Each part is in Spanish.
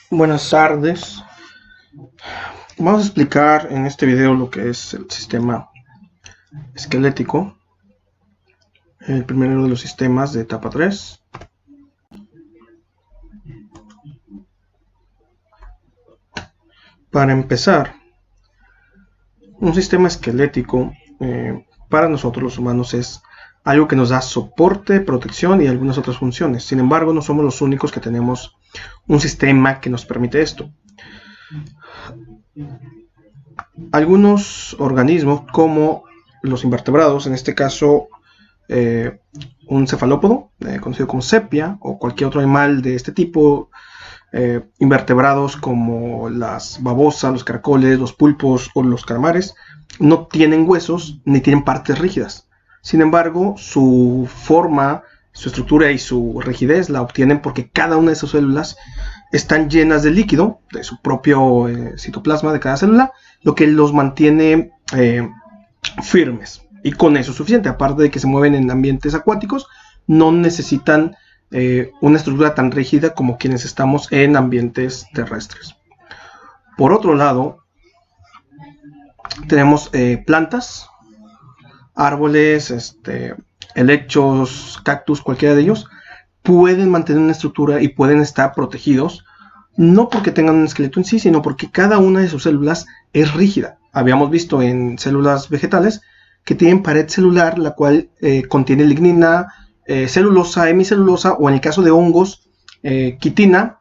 Buenas tardes. Vamos a explicar en este video lo que es el sistema esquelético, el primero de los sistemas de etapa 3. Para empezar, un sistema esquelético para nosotros los humanos es algo que nos da soporte, protección y algunas otras funciones. Sin embargo, no somos los únicos que tenemos un sistema que nos permite esto. Algunos organismos, como los invertebrados, en este caso un cefalópodo, conocido como sepia, o cualquier otro animal de este tipo, invertebrados como las babosas, los caracoles, los pulpos o los calamares, no tienen huesos ni tienen partes rígidas. Sin embargo, su forma, su estructura y su rigidez la obtienen porque cada una de sus células están llenas de líquido, de su propio citoplasma de cada célula, lo que los mantiene firmes. Y con eso es suficiente. Aparte de que se mueven en ambientes acuáticos, no necesitan una estructura tan rígida como quienes estamos en ambientes terrestres. Por otro lado, tenemos plantas, árboles, helechos, cactus, cualquiera de ellos, pueden mantener una estructura y pueden estar protegidos, no porque tengan un esqueleto en sí, sino porque cada una de sus células es rígida. Habíamos visto en células vegetales que tienen pared celular, la cual contiene lignina, celulosa, hemicelulosa, o en el caso de hongos, quitina,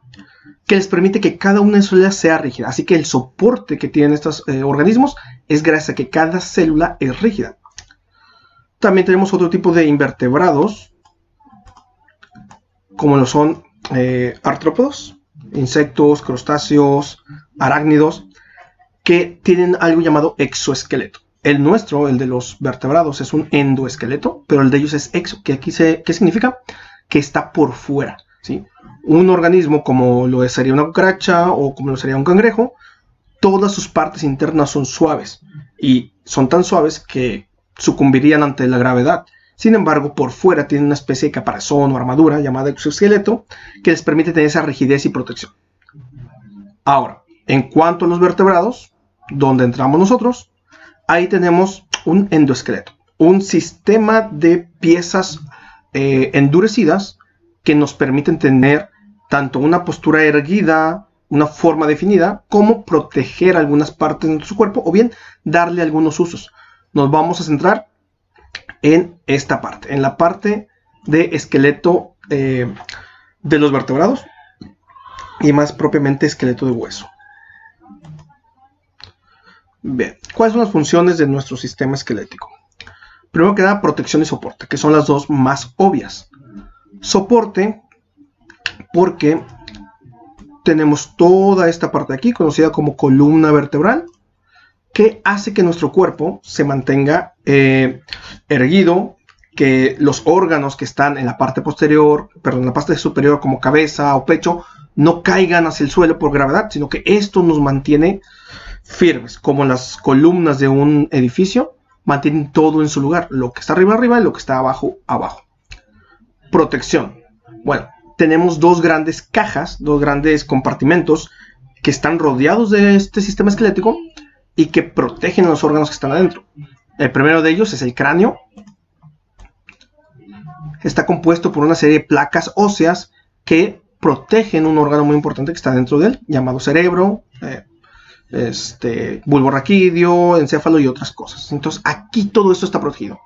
que les permite que cada una de sus células sea rígida. Así que el soporte que tienen estos organismos es gracias a que cada célula es rígida. También tenemos otro tipo de invertebrados, como lo son artrópodos, insectos, crustáceos, arácnidos, que tienen algo llamado exoesqueleto. El nuestro, el de los vertebrados, es un endoesqueleto, pero el de ellos es exo, que aquí ¿qué significa? Que está por fuera, ¿sí? Un organismo como lo sería una cucaracha o como lo sería un cangrejo, todas sus partes internas son suaves y son tan suaves que sucumbirían ante la gravedad. Sin embargo, por fuera tienen una especie de caparazón o armadura llamada exoesqueleto que les permite tener esa rigidez y protección. Ahora, en cuanto a los vertebrados, donde entramos nosotros, ahí tenemos un endoesqueleto, un sistema de piezas endurecidas que nos permiten tener tanto una postura erguida, una forma definida, como proteger algunas partes de nuestro cuerpo o bien darle algunos usos. Nos vamos a centrar en esta parte, en la parte de esqueleto de los vertebrados y más propiamente esqueleto de hueso. Bien, ¿cuáles son las funciones de nuestro sistema esquelético? Primero que nada, protección y soporte, que son las dos más obvias. Soporte, porque tenemos toda esta parte de aquí, conocida como columna vertebral, que hace que nuestro cuerpo se mantenga erguido, que los órganos que están en la parte posterior, perdón, en la parte superior como cabeza o pecho, no caigan hacia el suelo por gravedad, sino que esto nos mantiene firmes, como las columnas de un edificio mantienen todo en su lugar, lo que está arriba arriba y lo que está abajo abajo. Protección. Bueno, tenemos dos grandes cajas, dos grandes compartimentos que están rodeados de este sistema esquelético y que protegen a los órganos que están adentro. El primero de ellos es el cráneo. Está compuesto por una serie de placas óseas que protegen un órgano muy importante que está dentro de él, llamado cerebro, bulbo raquídeo, encéfalo y otras cosas. Entonces aquí todo esto está protegido.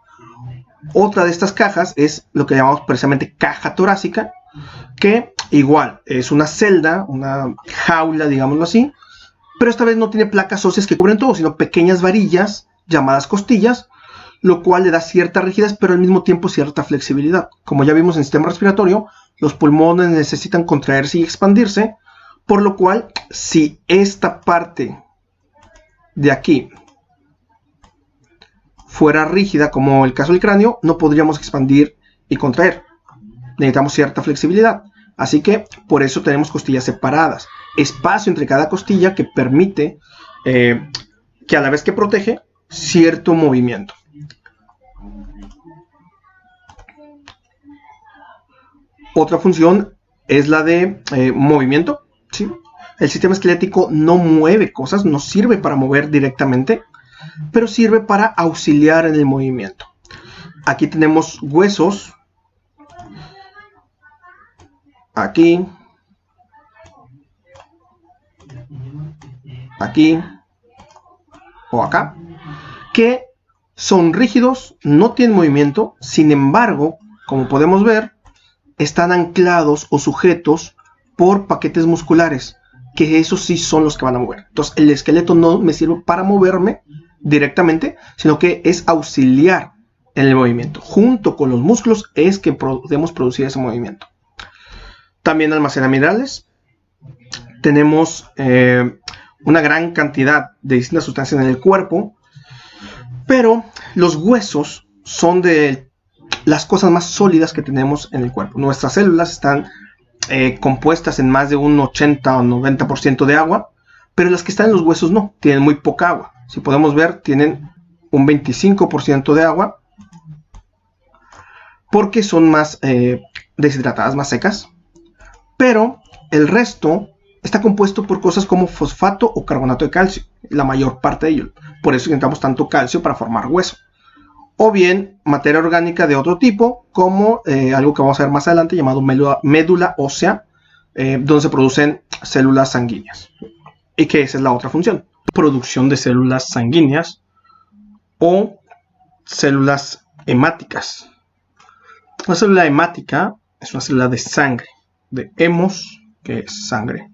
Otra de estas cajas es lo que llamamos precisamente caja torácica, que igual es una celda, una jaula, digámoslo así, pero esta vez no tiene placas óseas que cubren todo, sino pequeñas varillas llamadas costillas, lo cual le da cierta rigidez, pero al mismo tiempo cierta flexibilidad. Como ya vimos en el sistema respiratorio, los pulmones necesitan contraerse y expandirse, por lo cual, si esta parte de aquí fuera rígida, como el caso del cráneo, no podríamos expandir y contraer. Necesitamos cierta flexibilidad. Así que por eso tenemos costillas separadas. Espacio entre cada costilla que permite que a la vez que protege, cierto movimiento. Otra función es la de movimiento, ¿sí? El sistema esquelético no mueve cosas, no sirve para mover directamente, pero sirve para auxiliar en el movimiento. Aquí tenemos huesos, aquí, aquí o acá, que son rígidos, no tienen movimiento, sin embargo, como podemos ver, están anclados o sujetos por paquetes musculares, que esos sí son los que van a mover. Entonces, el esqueleto no me sirve para moverme directamente, sino que es auxiliar en el movimiento. Junto con los músculos es que podemos producir ese movimiento. También almacena minerales. Tenemos una gran cantidad de distintas sustancias en el cuerpo, pero los huesos son de las cosas más sólidas que tenemos en el cuerpo. Nuestras células están compuestas en más de un 80 o 90% de agua, pero las que están en los huesos no, tienen muy poca agua. Si podemos ver, tienen un 25% de agua, porque son más deshidratadas, más secas, pero el resto está compuesto por cosas como fosfato o carbonato de calcio, la mayor parte de ello. Por eso necesitamos tanto calcio para formar hueso. O bien materia orgánica de otro tipo, como algo que vamos a ver más adelante, llamado médula ósea, donde se producen células sanguíneas. Y que esa es la otra función, producción de células sanguíneas o células hemáticas. Una célula hemática es una célula de sangre, de hemos, que es sangre.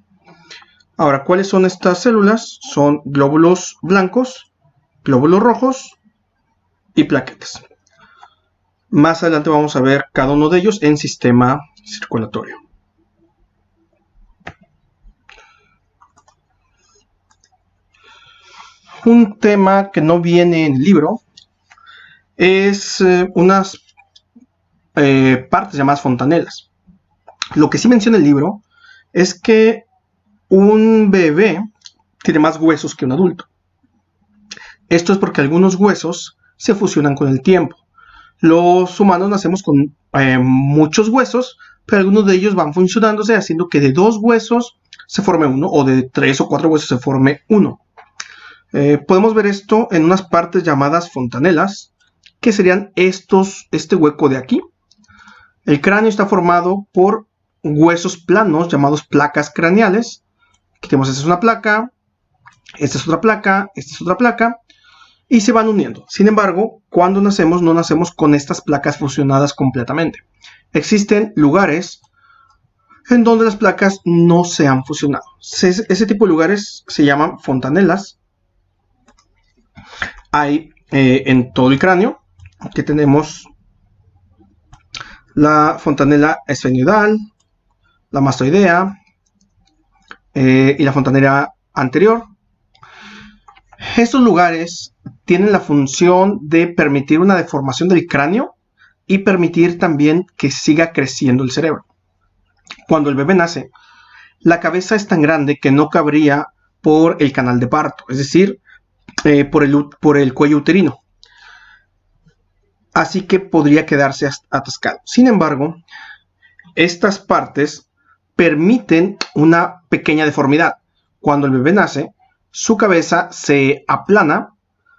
Ahora, ¿cuáles son estas células? Son glóbulos blancos, glóbulos rojos y plaquetas. Más adelante vamos a ver cada uno de ellos en sistema circulatorio. Un tema que no viene en el libro es unas partes llamadas fontanelas. Lo que sí menciona el libro es que un bebé tiene más huesos que un adulto. Esto es porque algunos huesos se fusionan con el tiempo. Los humanos nacemos con muchos huesos, pero algunos de ellos van funcionándose, haciendo que de 2 huesos se forme uno, o de 3 o 4 huesos se forme uno. Podemos ver esto en unas partes llamadas fontanelas, que serían este hueco de aquí. El cráneo está formado por huesos planos llamados placas craneales. Aquí tenemos, esta es una placa, esta es otra placa, esta es otra placa, y se van uniendo. Sin embargo, cuando nacemos, no nacemos con estas placas fusionadas completamente. Existen lugares en donde las placas no se han fusionado. Ese tipo de lugares se llaman fontanelas. Hay en todo el cráneo, que tenemos la fontanela esfenoidal, la mastoidea y la fontanela anterior. Estos lugares tienen la función de permitir una deformación del cráneo y permitir también que siga creciendo el cerebro. Cuando el bebé nace, la cabeza es tan grande que no cabría por el canal de parto, es decir, por el cuello uterino. Así que podría quedarse atascado. Sin embargo, estas partes permiten una pequeña deformidad. Cuando el bebé nace, su cabeza se aplana,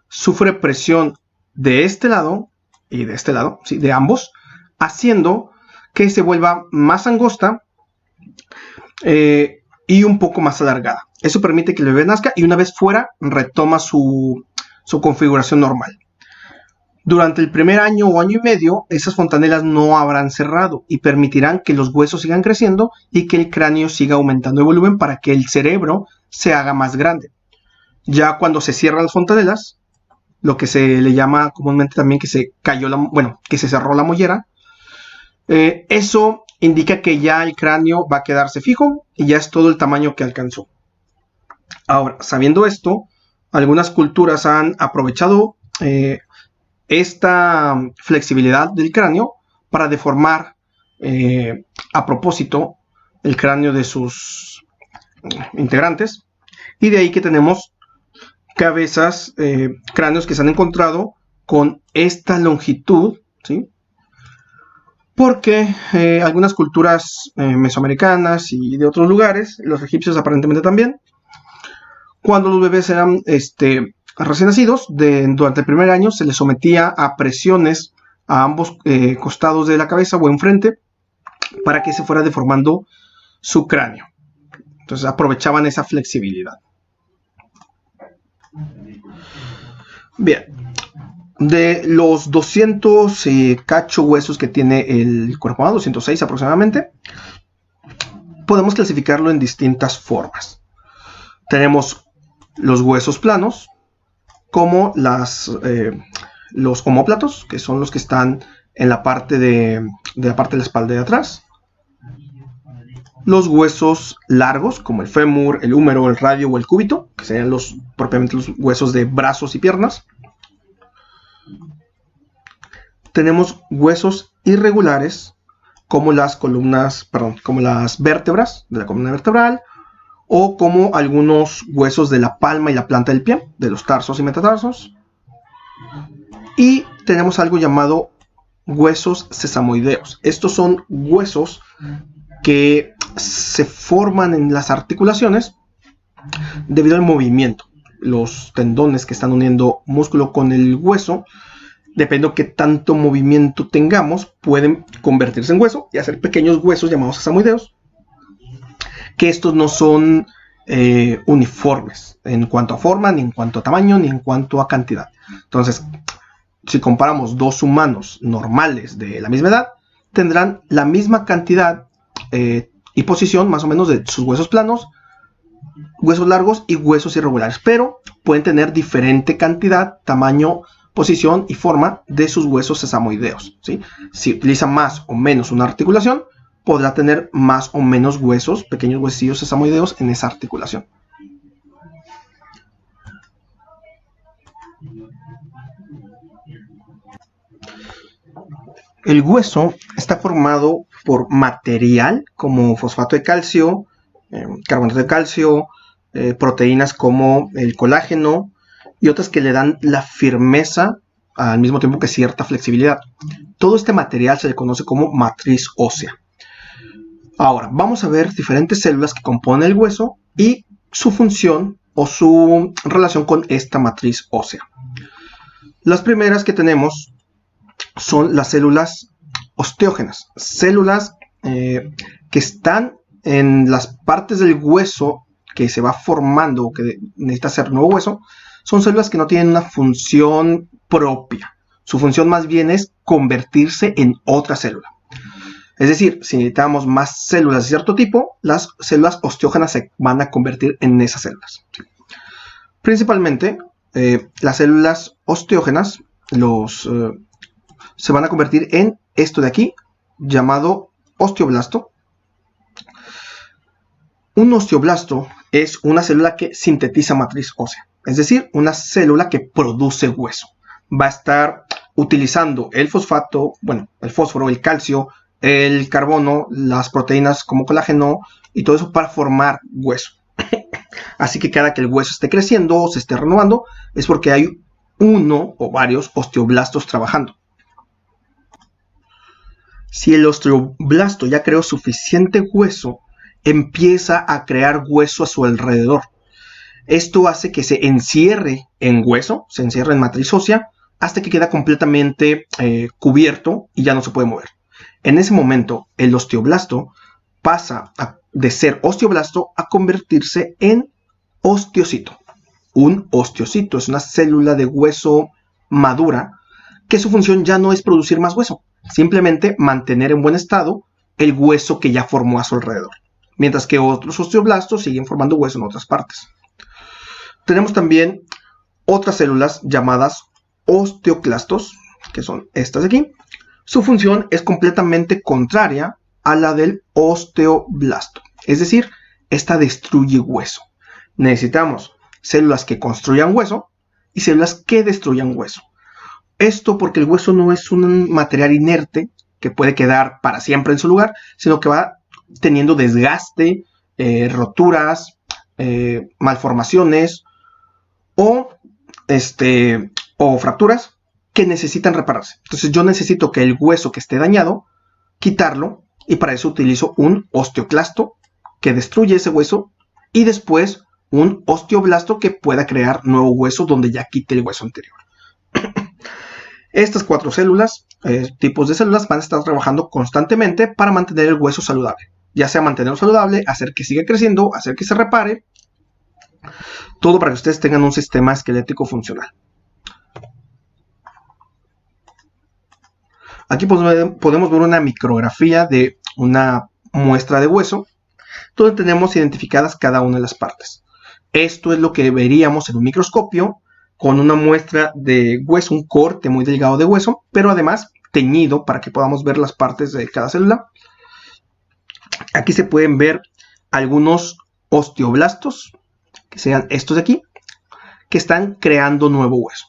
sufre presión de este lado y de este lado, ¿sí?, de ambos, haciendo que se vuelva más angosta y un poco más alargada. Eso permite que el bebé nazca y una vez fuera retoma su configuración normal. Durante el primer año o año y medio, esas fontanelas no habrán cerrado y permitirán que los huesos sigan creciendo y que el cráneo siga aumentando de volumen para que el cerebro se haga más grande. Ya cuando se cierran las fontanelas, lo que se le llama comúnmente también que se cerró la mollera, eso indica que ya el cráneo va a quedarse fijo y ya es todo el tamaño que alcanzó. Ahora, sabiendo esto, algunas culturas han aprovechado esta flexibilidad del cráneo para deformar a propósito el cráneo de sus integrantes, y de ahí que tenemos cabezas, cráneos que se han encontrado con esta longitud, ¿sí?, porque algunas culturas mesoamericanas y de otros lugares, los egipcios aparentemente también, cuando los bebés eran recién nacidos, durante el primer año se les sometía a presiones a ambos costados de la cabeza o enfrente para que se fuera deformando su cráneo. Entonces aprovechaban esa flexibilidad. Bien, de los 200 cacho huesos que tiene el cuerpo humano, 206 aproximadamente, podemos clasificarlo en distintas formas. Tenemos los huesos planos, como los omóplatos, que son los que están en la parte de la espalda de atrás. Los huesos largos, como el fémur, el húmero, el radio o el cúbito, que serían propiamente los huesos de brazos y piernas. Tenemos huesos irregulares, como las vértebras de la columna vertebral, o como algunos huesos de la palma y la planta del pie, de los tarsos y metatarsos. Y tenemos algo llamado huesos sesamoideos. Estos son huesos que se forman en las articulaciones debido al movimiento. Los tendones que están uniendo músculo con el hueso, dependiendo de qué tanto movimiento tengamos, pueden convertirse en hueso y hacer pequeños huesos llamados sesamoideos, que estos no son uniformes en cuanto a forma, ni en cuanto a tamaño, ni en cuanto a cantidad. Entonces, si comparamos dos humanos normales de la misma edad, tendrán la misma cantidad y posición más o menos de sus huesos planos, huesos largos y huesos irregulares, pero pueden tener diferente cantidad, tamaño, posición y forma de sus huesos sesamoideos, ¿sí? Si utiliza más o menos una articulación, podrá tener más o menos huesos, pequeños huesillos sesamoideos en esa articulación. El hueso está formado por material como fosfato de calcio, carbonato de calcio, proteínas como el colágeno y otras que le dan la firmeza al mismo tiempo que cierta flexibilidad. Todo este material se le conoce como matriz ósea. Ahora, vamos a ver diferentes células que componen el hueso y su función o su relación con esta matriz ósea. Las primeras que tenemos son las células osteógenas, células que están en las partes del hueso que se va formando o que necesita ser nuevo hueso. Son células que no tienen una función propia. Su función más bien es convertirse en otra célula. Es decir, si necesitamos más células de cierto tipo, las células osteógenas se van a convertir en esas células. Principalmente, las células osteógenas se van a convertir en esto de aquí, llamado osteoblasto. Un osteoblasto es una célula que sintetiza matriz ósea, es decir, una célula que produce hueso. Va a estar utilizando el fosfato, el fósforo, el calcio, el carbono, las proteínas como colágeno y todo eso para formar hueso. Así que cada que el hueso esté creciendo o se esté renovando es porque hay uno o varios osteoblastos trabajando. Si el osteoblasto ya creó suficiente hueso, empieza a crear hueso a su alrededor. Esto hace que se encierre en hueso, se encierre en matriz ósea, hasta que queda completamente cubierto y ya no se puede mover. En ese momento, el osteoblasto pasa de ser osteoblasto a convertirse en osteocito. Un osteocito es una célula de hueso madura que su función ya no es producir más hueso, simplemente mantener en buen estado el hueso que ya formó a su alrededor, mientras que otros osteoblastos siguen formando hueso en otras partes. Tenemos también otras células llamadas osteoclastos, que son estas de aquí. Su función es completamente contraria a la del osteoblasto, es decir, esta destruye hueso. Necesitamos células que construyan hueso y células que destruyan hueso. Esto porque el hueso no es un material inerte que puede quedar para siempre en su lugar, sino que va teniendo desgaste, roturas, malformaciones o fracturas que necesitan repararse. Entonces yo necesito que el hueso que esté dañado quitarlo, y para eso utilizo un osteoclasto que destruye ese hueso y después un osteoblasto que pueda crear nuevo hueso donde ya quite el hueso anterior. Estas 4 células, tipos de células, van a estar trabajando constantemente para mantener el hueso saludable. Ya sea mantenerlo saludable, hacer que siga creciendo, hacer que se repare. Todo para que ustedes tengan un sistema esquelético funcional. Aquí podemos ver una micrografía de una muestra de hueso, donde tenemos identificadas cada una de las partes. Esto es lo que veríamos en un microscopio, con una muestra de hueso, un corte muy delgado de hueso, pero además teñido para que podamos ver las partes de cada célula. Aquí se pueden ver algunos osteoblastos, que sean estos de aquí, que están creando nuevo hueso.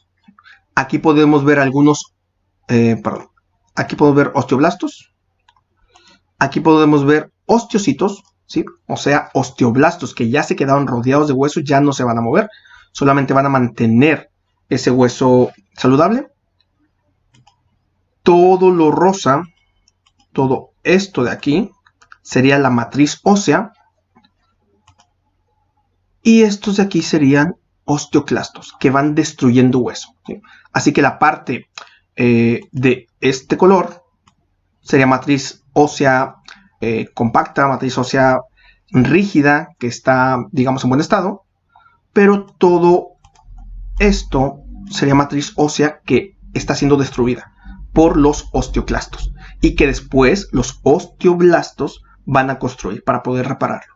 Aquí podemos ver aquí podemos ver osteoblastos. Aquí podemos ver osteocitos, ¿sí? O sea, osteoblastos que ya se quedaron rodeados de hueso, ya no se van a mover, solamente van a mantener ese hueso saludable. Todo lo rosa, todo esto de aquí, sería la matriz ósea. Y estos de aquí serían osteoclastos, que van destruyendo hueso, ¿sí? Así que la parte de este color sería matriz ósea compacta, matriz ósea rígida, que está, digamos, en buen estado. Pero todo esto sería matriz ósea que está siendo destruida por los osteoclastos y que después los osteoblastos van a construir para poder repararlo.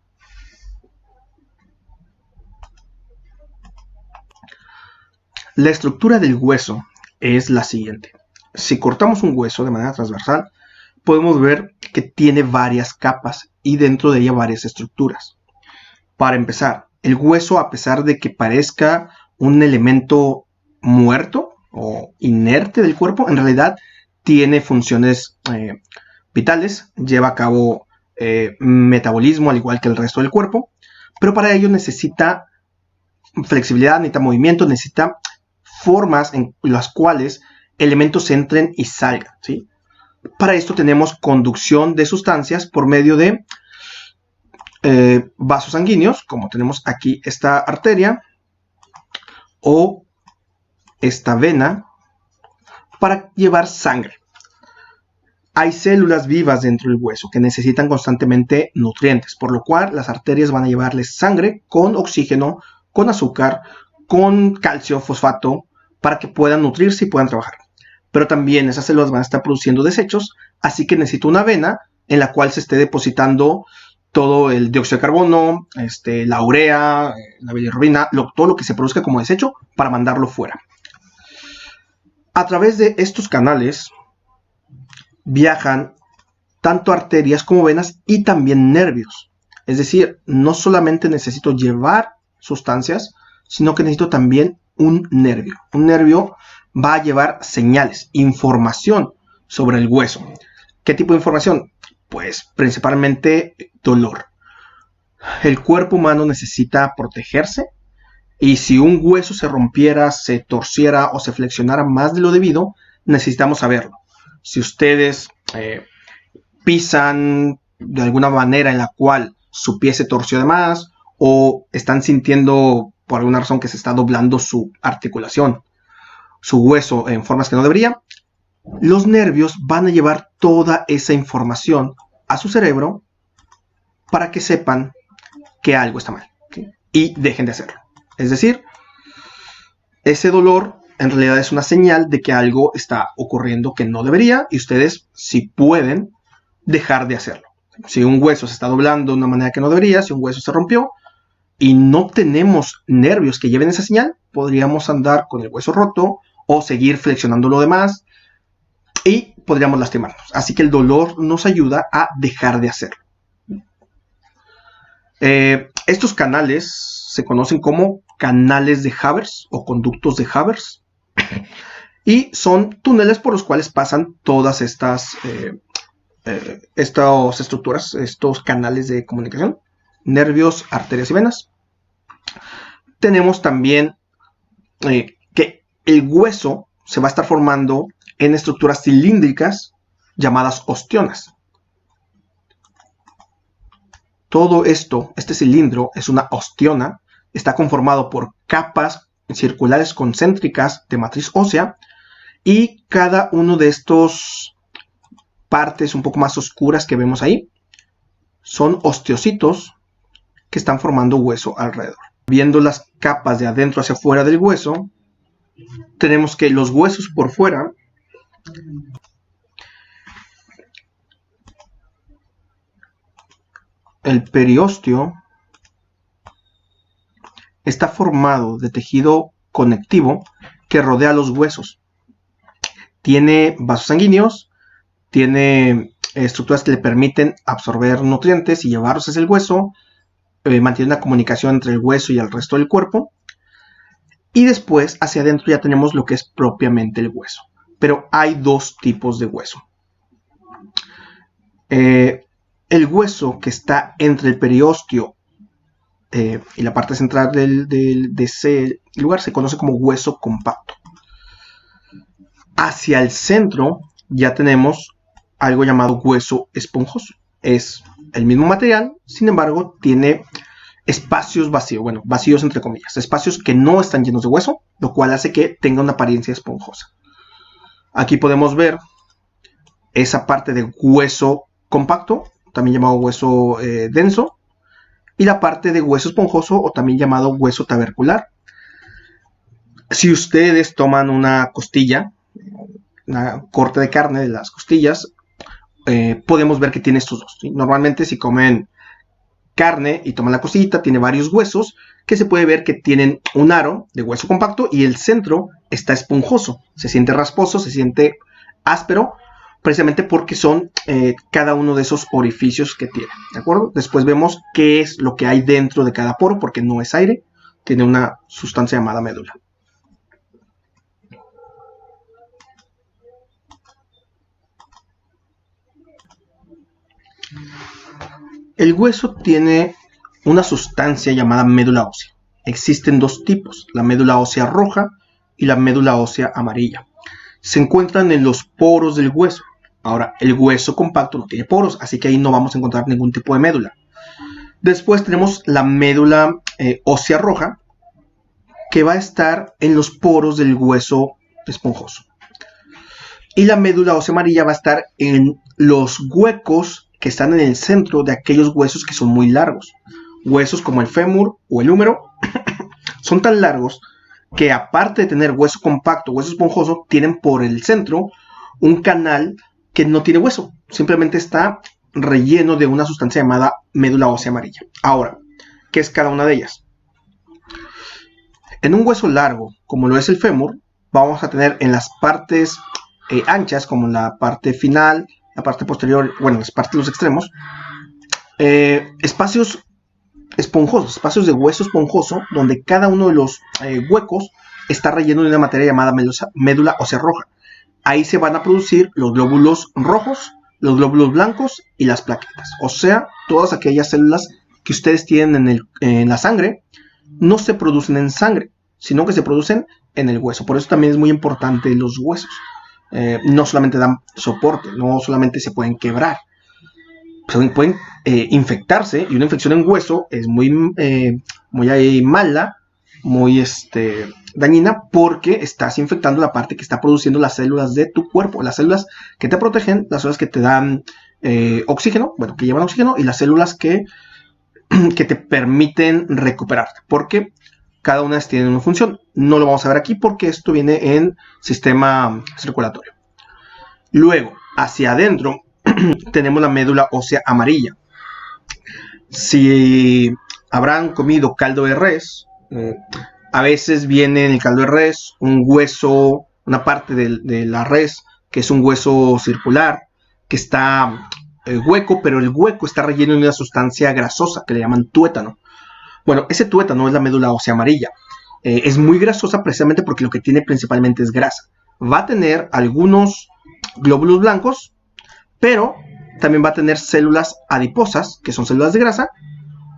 La estructura del hueso es la siguiente. Si cortamos un hueso de manera transversal, podemos ver que tiene varias capas y dentro de ella varias estructuras. Para empezar, el hueso, a pesar de que parezca un elemento muerto o inerte del cuerpo, en realidad tiene funciones vitales, lleva a cabo metabolismo al igual que el resto del cuerpo, pero para ello necesita flexibilidad, necesita movimiento, necesita formas en las cuales elementos entren y salgan, ¿sí? Para esto tenemos conducción de sustancias por medio de vasos sanguíneos, como tenemos aquí esta arteria o esta vena, para llevar sangre. Hay células vivas dentro del hueso que necesitan constantemente nutrientes, por lo cual las arterias van a llevarles sangre con oxígeno, con azúcar, con calcio, fosfato, para que puedan nutrirse y puedan trabajar. Pero también esas células van a estar produciendo desechos, así que necesito una vena en la cual se esté depositando todo el dióxido de carbono, la urea, la bilirrubina, todo lo que se produzca como desecho para mandarlo fuera. A través de estos canales viajan tanto arterias como venas y también nervios. Es decir, no solamente necesito llevar sustancias, sino que necesito también un nervio. Un nervio va a llevar señales, información sobre el hueso. ¿Qué tipo de información? Pues principalmente dolor. El cuerpo humano necesita protegerse y si un hueso se rompiera, se torciera o se flexionara más de lo debido, necesitamos saberlo. Si ustedes pisan de alguna manera en la cual su pie se torció de más o están sintiendo por alguna razón que se está doblando su articulación, su hueso en formas que no debería, los nervios van a llevar toda esa información a su cerebro para que sepan que algo está mal, ¿sí? Y dejen de hacerlo. Es decir, ese dolor en realidad es una señal de que algo está ocurriendo que no debería y ustedes, si pueden, dejar de hacerlo. Si un hueso se está doblando de una manera que no debería, si un hueso se rompió y no tenemos nervios que lleven esa señal, podríamos andar con el hueso roto o seguir flexionando lo demás y podríamos lastimarnos. Así que el dolor nos ayuda a dejar de hacerlo. Estos canales se conocen como canales de Havers o conductos de Havers y son túneles por los cuales pasan todas estas estructuras, estos canales de comunicación, nervios, arterias y venas. Tenemos también que el hueso se va a estar formando en estructuras cilíndricas llamadas ostionas. Todo esto, este cilindro, es una ostiona. Está conformado por capas circulares concéntricas de matriz ósea. Y cada uno de estos partes un poco más oscuras que vemos ahí son osteocitos que están formando hueso alrededor. Viendo las capas de adentro hacia afuera del hueso, tenemos que los huesos por fuera el periósteo está formado de tejido conectivo que rodea los huesos. Tiene vasos sanguíneos, tiene estructuras que le permiten absorber nutrientes y llevarlos hacia el hueso, mantiene una comunicación entre el hueso y el resto del cuerpo. Y después, hacia adentro ya tenemos lo que es propiamente el hueso. Pero hay dos tipos de hueso. El hueso que está entre el periósteo y la parte central de ese lugar se conoce como hueso compacto. Hacia el centro ya tenemos algo llamado hueso esponjoso. Es el mismo material, sin embargo, tiene espacios vacíos, bueno, vacíos entre comillas, espacios que no están llenos de hueso, lo cual hace que tenga una apariencia esponjosa. Aquí podemos ver esa parte de hueso compacto, también llamado hueso denso, y la parte de hueso esponjoso, o también llamado hueso tabercular. Si ustedes toman una costilla, una corte de carne de las costillas, podemos ver que tiene estos dos, ¿sí? Normalmente si comen carne y toman la costillita, tiene varios huesos que se puede ver que tienen un aro de hueso compacto y el centro está esponjoso, se siente rasposo, se siente áspero, precisamente porque son cada uno de esos orificios que tiene, ¿de acuerdo? Después vemos qué es lo que hay dentro de cada poro, porque no es aire, tiene una sustancia llamada médula. El hueso tiene una sustancia llamada médula ósea. Existen dos tipos, la médula ósea roja y la médula ósea amarilla. Se encuentran en los poros del hueso. Ahora, el hueso compacto no tiene poros, así que ahí no vamos a encontrar ningún tipo de médula. Después tenemos la médula ósea roja, que va a estar en los poros del hueso esponjoso. Y la médula ósea amarilla va a estar en los huecos que están en el centro de aquellos huesos que son muy largos. Huesos como el fémur o el húmero son tan largos que, aparte de tener hueso compacto, hueso esponjoso, tienen por el centro un canal que no tiene hueso, simplemente está relleno de una sustancia llamada médula ósea amarilla. Ahora, ¿qué es cada una de ellas? En un hueso largo, como lo es el fémur, vamos a tener en las partes anchas, como la parte final, la parte posterior, bueno, las partes de los extremos, espacios esponjosos, espacios de hueso esponjoso, donde cada uno de los huecos está relleno de una materia llamada médula ósea roja. Ahí se van a producir los glóbulos rojos, los glóbulos blancos y las plaquetas. O sea, todas aquellas células que ustedes tienen en la sangre no se producen en sangre, sino que se producen en el hueso. Por eso también es muy importante los huesos. No solamente dan soporte, no solamente se pueden quebrar, pueden infectarse, y una infección en hueso es muy mala, muy dañina, porque estás infectando la parte que está produciendo las células de tu cuerpo, las células que te protegen, las células que te dan oxígeno, bueno, que llevan oxígeno, y las células que te permiten recuperarte, porque cada una tiene una función. No lo vamos a ver aquí porque esto viene en sistema circulatorio. Luego, hacia adentro, tenemos la médula ósea amarilla. Si habrán comido caldo de res, a veces viene en el caldo de res un hueso, una parte de la res, que es un hueso circular, que está hueco, pero el hueco está relleno de una sustancia grasosa que le llaman tuétano. Bueno, ese tuétano es la médula ósea amarilla. Es muy grasosa precisamente porque lo que tiene principalmente es grasa. Va a tener algunos glóbulos blancos, pero también va a tener células adiposas, que son células de grasa,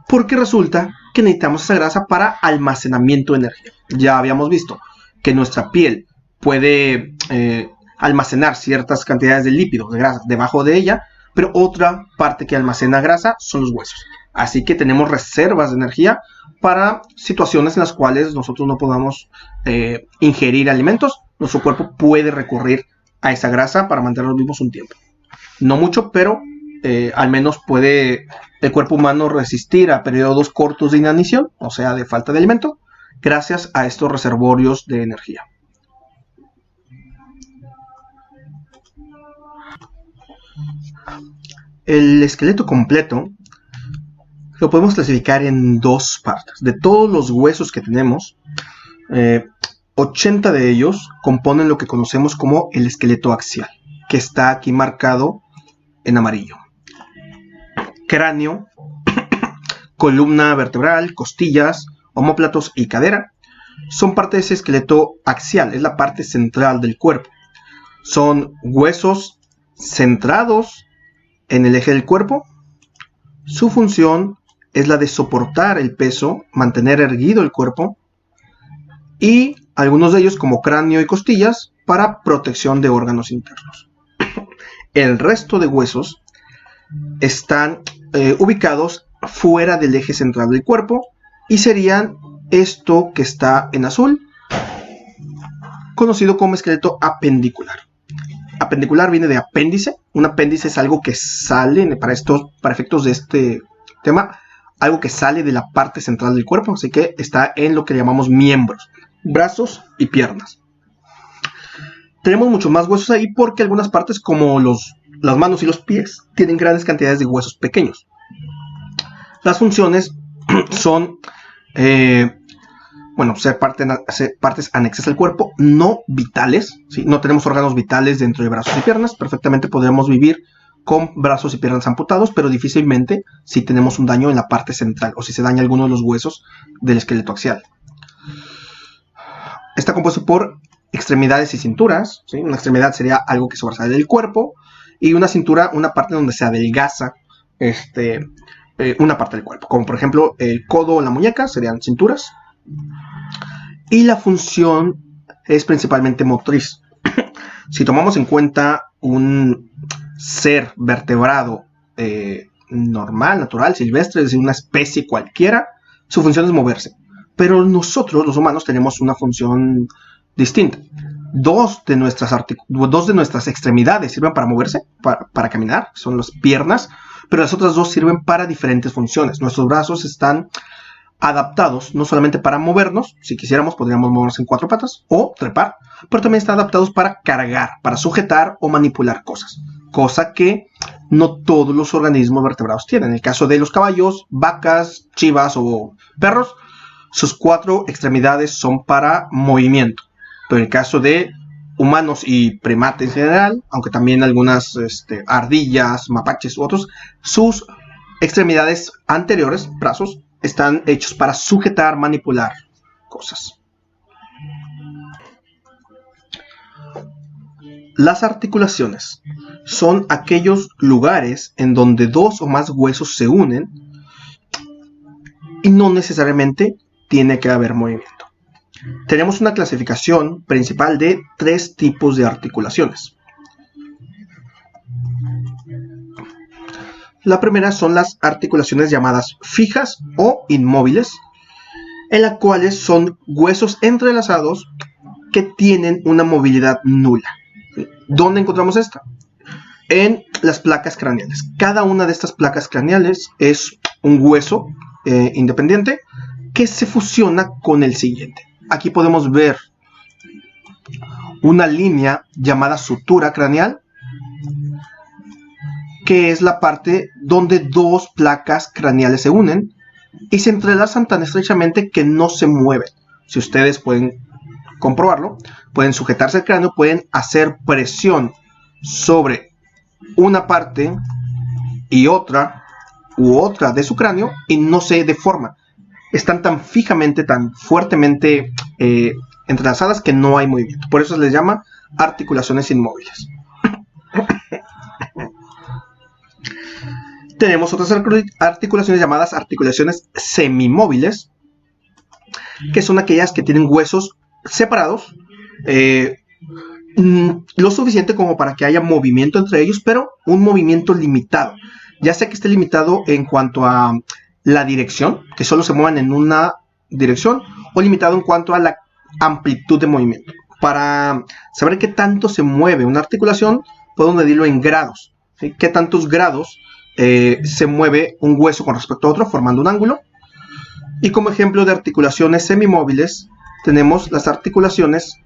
porque resulta que necesitamos esa grasa para almacenamiento de energía. Ya habíamos visto que nuestra piel puede almacenar ciertas cantidades de lípidos, de grasa, debajo de ella, pero otra parte que almacena grasa son los huesos. Así que tenemos reservas de energía para situaciones en las cuales nosotros no podamos ingerir alimentos. Nuestro cuerpo puede recurrir a esa grasa para mantenernos vivos un tiempo. No mucho, pero al menos puede el cuerpo humano resistir a periodos cortos de inanición, o sea, de falta de alimento, gracias a estos reservorios de energía. El esqueleto completo lo podemos clasificar en dos partes. De todos los huesos que tenemos, 80 de ellos componen lo que conocemos como el esqueleto axial, que está aquí marcado en amarillo. Cráneo, columna vertebral, costillas, omóplatos y cadera son parte de ese esqueleto axial, es la parte central del cuerpo. Son huesos centrados en el eje del cuerpo. Su función es la de soportar el peso, mantener erguido el cuerpo, y algunos de ellos, como cráneo y costillas, para protección de órganos internos. El resto de huesos están ubicados fuera del eje central del cuerpo y serían esto que está en azul, conocido como esqueleto apendicular. Apendicular viene de apéndice. Un apéndice es algo que sale, para efectos de este tema, algo que sale de la parte central del cuerpo, así que está en lo que llamamos miembros, brazos y piernas. Tenemos muchos más huesos ahí porque algunas partes, como las manos y los pies, tienen grandes cantidades de huesos pequeños. Las funciones son ser partes anexas al cuerpo, no vitales, ¿sí? No tenemos órganos vitales dentro de brazos y piernas. Perfectamente podríamos vivir con brazos y piernas amputados, pero difícilmente si tenemos un daño en la parte central o si se daña alguno de los huesos del esqueleto axial. Está compuesto por extremidades y cinturas, ¿sí? Una extremidad sería algo que sobresale del cuerpo, y una cintura, una parte donde se adelgaza una parte del cuerpo, como por ejemplo el codo o la muñeca serían cinturas. Y la función es principalmente motriz. Si tomamos en cuenta un ser vertebrado normal, natural, silvestre, es decir, una especie cualquiera, su función es moverse. Pero nosotros, los humanos, tenemos una función distinta. Dos de nuestras extremidades sirven para moverse, para caminar, son las piernas, pero las otras dos sirven para diferentes funciones. Nuestros brazos están adaptados no solamente para movernos, si quisiéramos podríamos movernos en 4 patas o trepar, pero también están adaptados para cargar, para sujetar o manipular cosas, cosa que no todos los organismos vertebrados tienen. En el caso de los caballos, vacas, chivas o perros, sus 4 extremidades son para movimiento, pero en el caso de humanos y primates en general, aunque también algunas ardillas, mapaches u otros, sus extremidades anteriores, brazos, están hechos para sujetar, manipular cosas. Las articulaciones son aquellos lugares en donde 2 o más huesos se unen y no necesariamente tiene que haber movimiento. Tenemos una clasificación principal de 3 tipos de articulaciones. La primera son las articulaciones llamadas fijas o inmóviles, en las cuales son huesos entrelazados que tienen una movilidad nula. ¿Dónde encontramos esta? En las placas craneales. Cada una de estas placas craneales es un hueso independiente que se fusiona con el siguiente. Aquí podemos ver una línea llamada sutura craneal, que es la parte donde 2 placas craneales se unen y se entrelazan tan estrechamente que no se mueven. Si ustedes pueden comprobarlo, pueden sujetarse al cráneo, pueden hacer presión sobre una parte y otra u otra de su cráneo y no se deforman. Están tan fijamente, tan fuertemente entrelazadas que no hay movimiento. Por eso se les llama articulaciones inmóviles. Tenemos otras articulaciones llamadas articulaciones semimóviles, que son aquellas que tienen huesos separados, lo suficiente como para que haya movimiento entre ellos, pero un movimiento limitado. Ya sea que esté limitado en cuanto a la dirección, que solo se muevan en una dirección, o limitado en cuanto a la amplitud de movimiento. Para saber qué tanto se mueve una articulación, podemos medirlo en grados, ¿sí? Qué tantos grados se mueve un hueso con respecto a otro, formando un ángulo. Y como ejemplo de articulaciones semimóviles, tenemos las articulaciones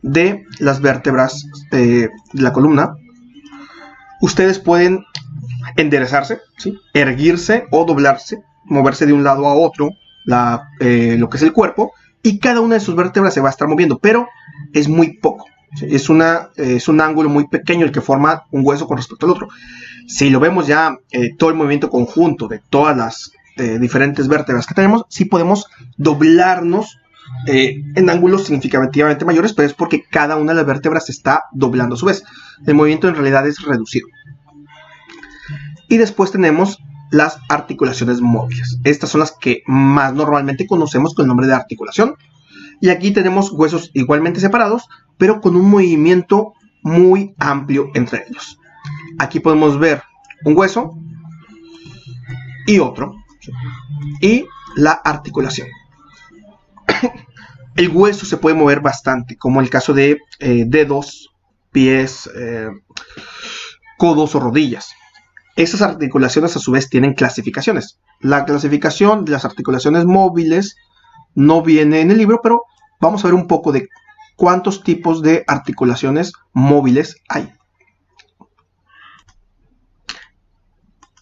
de las vértebras de la columna. Ustedes pueden enderezarse, ¿sí? Erguirse o doblarse, moverse de un lado a otro, lo que es el cuerpo, y cada una de sus vértebras se va a estar moviendo, pero es muy poco, ¿sí? Es un ángulo muy pequeño el que forma un hueso con respecto al otro. Si lo vemos ya todo el movimiento conjunto de todas las diferentes vértebras que tenemos, sí podemos doblarnos en ángulos significativamente mayores, pero es porque cada una de las vértebras se está doblando a su vez. El movimiento en realidad es reducido. Y después tenemos las articulaciones móviles. Estas son las que más normalmente conocemos con el nombre de articulación. Y aquí tenemos huesos igualmente separados, pero con un movimiento muy amplio entre ellos. Aquí podemos ver un hueso y otro, y la articulación. El hueso se puede mover bastante, como el caso de dedos, pies, codos o rodillas. Estas articulaciones a su vez tienen clasificaciones. La clasificación de las articulaciones móviles no viene en el libro, pero vamos a ver un poco de cuántos tipos de articulaciones móviles hay.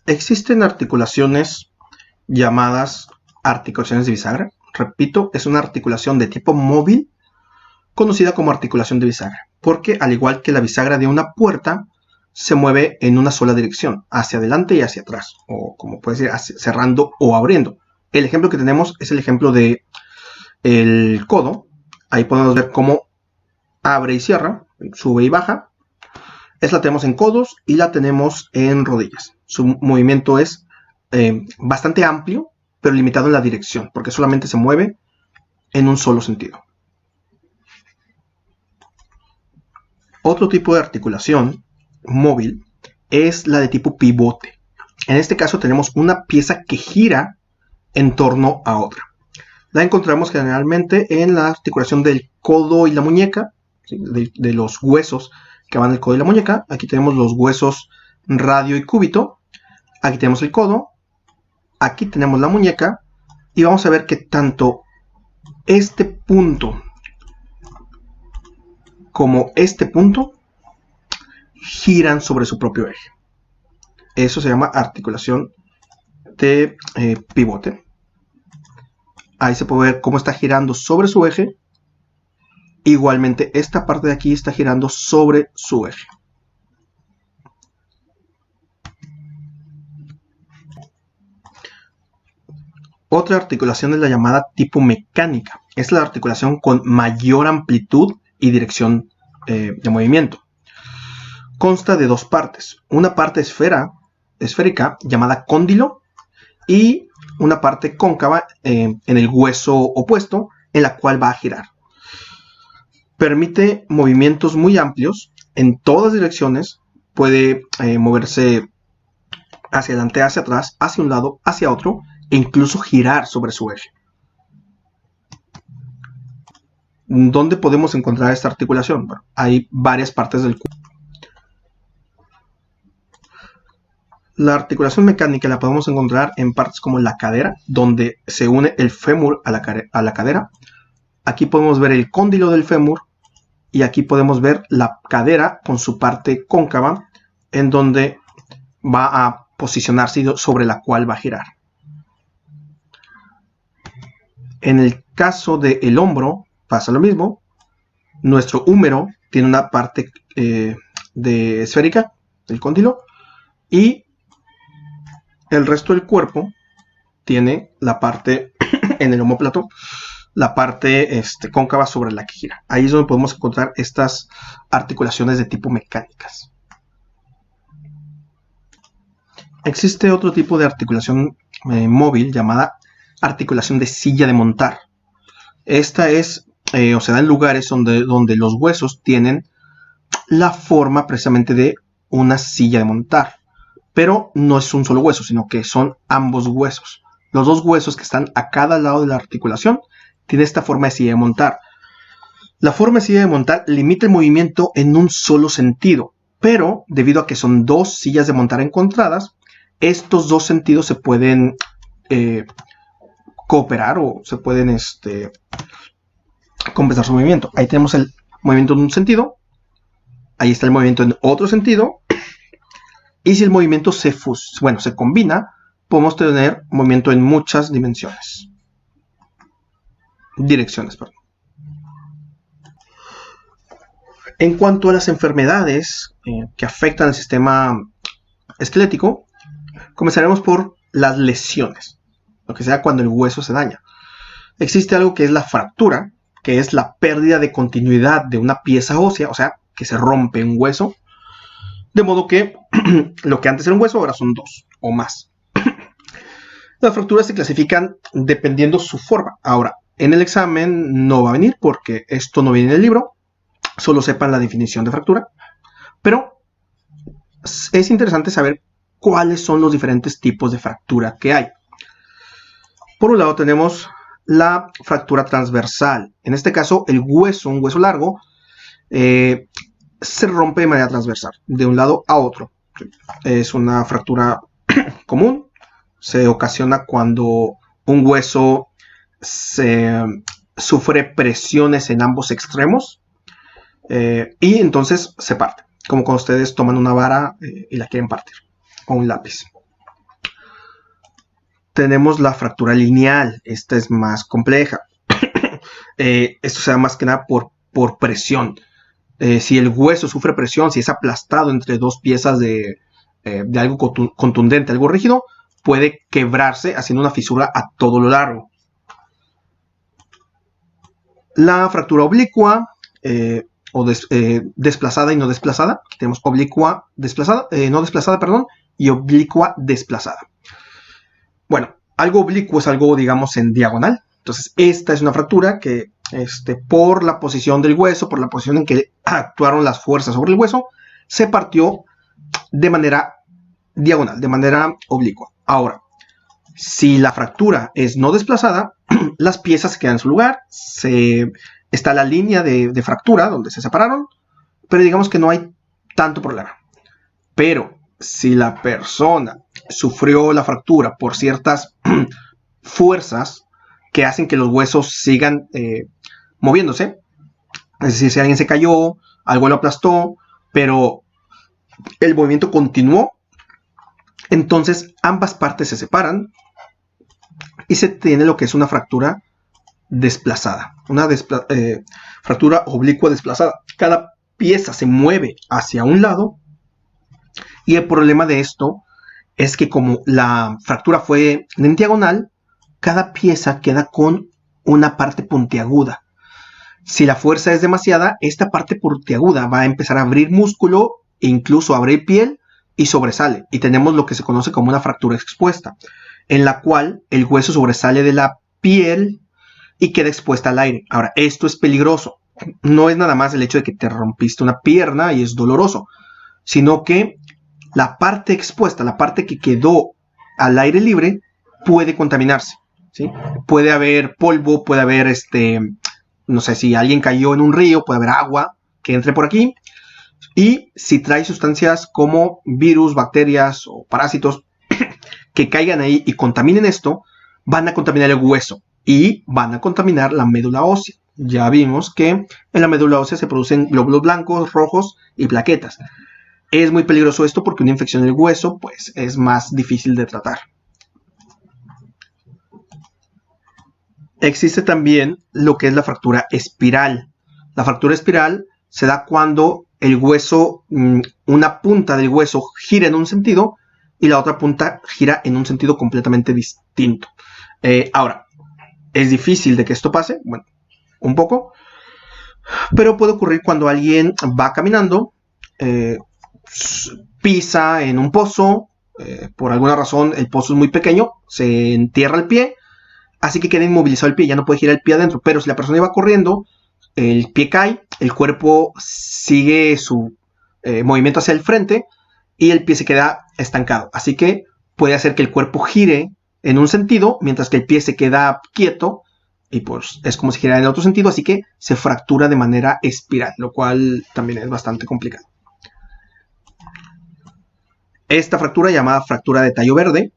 Existen articulaciones llamadas articulaciones de bisagra. Repito, es una articulación de tipo móvil conocida como articulación de bisagra, porque al igual que la bisagra de una puerta, se mueve en una sola dirección, hacia adelante y hacia atrás, o como puede ser, cerrando o abriendo. El ejemplo que tenemos es el ejemplo de el codo. Ahí podemos ver cómo abre y cierra, sube y baja. Esta la tenemos en codos y la tenemos en rodillas. Su movimiento es bastante amplio, pero limitado en la dirección, porque solamente se mueve en un solo sentido. Otro tipo de articulación móvil es la de tipo pivote. En este caso tenemos una pieza que gira en torno a otra. La encontramos generalmente en la articulación del codo y la muñeca, ¿sí? de los huesos que van del codo y la muñeca. Aquí tenemos los huesos radio y cúbito. Aquí tenemos el codo. Aquí tenemos la muñeca. Y vamos a ver que tanto este punto como este punto giran sobre su propio eje. Eso se llama articulación de pivote. Ahí se puede ver cómo está girando sobre su eje. Igualmente esta parte de aquí está girando sobre su eje. Otra articulación es la llamada tipo mecánica. Es la articulación con mayor amplitud y dirección de movimiento. Consta de dos partes. Una parte esférica llamada cóndilo y una parte cóncava en el hueso opuesto en la cual va a girar. Permite movimientos muy amplios en todas direcciones. Puede moverse hacia adelante, hacia atrás, hacia un lado, hacia otro e incluso girar sobre su eje. ¿Dónde podemos encontrar esta articulación? Bueno, hay varias partes del cuerpo. La articulación mecánica la podemos encontrar en partes como la cadera, donde se une el fémur a la cadera. Aquí podemos ver el cóndilo del fémur y aquí podemos ver la cadera con su parte cóncava, en donde va a posicionarse sobre la cual va a girar. En el caso del hombro pasa lo mismo. Nuestro húmero tiene una parte esférica, el cóndilo, y el resto del cuerpo tiene la parte en el omóplato, la parte cóncava sobre la que gira. Ahí es donde podemos encontrar estas articulaciones de tipo mecánicas. Existe otro tipo de articulación móvil llamada articulación de silla de montar. Esta es, o se da en lugares donde los huesos tienen la forma precisamente de una silla de montar. Pero no es un solo hueso, sino que son ambos huesos. los dos huesos que están a cada lado de la articulación, tiene esta forma de silla de montar. La forma de silla de montar limita el movimiento en un solo sentido, pero debido a que son dos sillas de montar encontradas, estos dos sentidos se pueden cooperar o se pueden compensar su movimiento. Ahí tenemos el movimiento en un sentido, ahí está el movimiento en otro sentido, y si el movimiento se combina, podemos tener movimiento en muchas direcciones. En cuanto a las enfermedades que afectan al sistema esquelético, comenzaremos por las lesiones, lo que sea cuando el hueso se daña. Existe algo que es la fractura, que es la pérdida de continuidad de una pieza ósea, o sea, que se rompe un hueso, de modo que lo que antes era un hueso ahora son dos o más. Las fracturas se clasifican dependiendo su forma. Ahora, en el examen no va a venir porque esto no viene en el libro, solo sepan la definición de fractura, pero es interesante saber cuáles son los diferentes tipos de fractura que hay. Por un lado tenemos la fractura transversal. En este caso, el hueso, un hueso largo, se rompe de manera transversal, de un lado a otro. Es una fractura común. Se ocasiona cuando un hueso sufre presiones en ambos extremos y entonces se parte. Como cuando ustedes toman una vara y la quieren partir, o un lápiz. Tenemos la fractura lineal. Esta es más compleja. Esto se da más que nada por presión. Si el hueso sufre presión, si es aplastado entre dos piezas de algo contundente, algo rígido, puede quebrarse haciendo una fisura a todo lo largo. La fractura oblicua desplazada y no desplazada. Aquí tenemos oblicua desplazada, no desplazada, perdón, y oblicua desplazada. Bueno, algo oblicuo es algo, digamos, en diagonal. Entonces, esta es una fractura que, por la posición del hueso, por la posición en que actuaron las fuerzas sobre el hueso, se partió de manera diagonal, de manera oblicua. Ahora, si la fractura es no desplazada, las piezas se quedan en su lugar, está la línea de fractura donde se separaron, pero digamos que no hay tanto problema. Pero si la persona sufrió la fractura por ciertas fuerzas que hacen que los huesos sigan moviéndose, es decir, si alguien se cayó, algo lo aplastó, pero el movimiento continuó, entonces ambas partes se separan y se tiene lo que es una fractura desplazada, una fractura oblicua desplazada. Cada pieza se mueve hacia un lado y el problema de esto es que como la fractura fue en diagonal, cada pieza queda con una parte puntiaguda. Si la fuerza es demasiada, esta parte puntiaguda va a empezar a abrir músculo e incluso abrir piel y sobresale. Y tenemos lo que se conoce como una fractura expuesta, en la cual el hueso sobresale de la piel y queda expuesta al aire. Ahora, esto es peligroso. No es nada más el hecho de que te rompiste una pierna y es doloroso, sino que la parte expuesta, la parte que quedó al aire libre, puede contaminarse, ¿sí? Puede haber polvo, puede haber, no sé, si alguien cayó en un río, puede haber agua que entre por aquí. Y si trae sustancias como virus, bacterias o parásitos que caigan ahí y contaminen esto, van a contaminar el hueso y van a contaminar la médula ósea. Ya vimos que en la médula ósea se producen glóbulos blancos, rojos y plaquetas. Es muy peligroso esto porque una infección del hueso pues, es más difícil de tratar. Existe también lo que es la fractura espiral. La fractura espiral se da cuando el hueso, una punta del hueso gira en un sentido y la otra punta gira en un sentido completamente distinto. Ahora, ¿es difícil de que esto pase? Bueno, un poco. Pero puede ocurrir cuando alguien va caminando, pisa en un pozo, por alguna razón el pozo es muy pequeño, se entierra el pie, así que queda inmovilizado el pie, ya no puede girar el pie adentro. Pero si la persona iba corriendo, el pie cae, el cuerpo sigue su movimiento hacia el frente y el pie se queda estancado. Así que puede hacer que el cuerpo gire en un sentido, mientras que el pie se queda quieto y pues es como si girara en el otro sentido, así que se fractura de manera espiral, lo cual también es bastante complicado. Esta fractura, llamada fractura de tallo verde,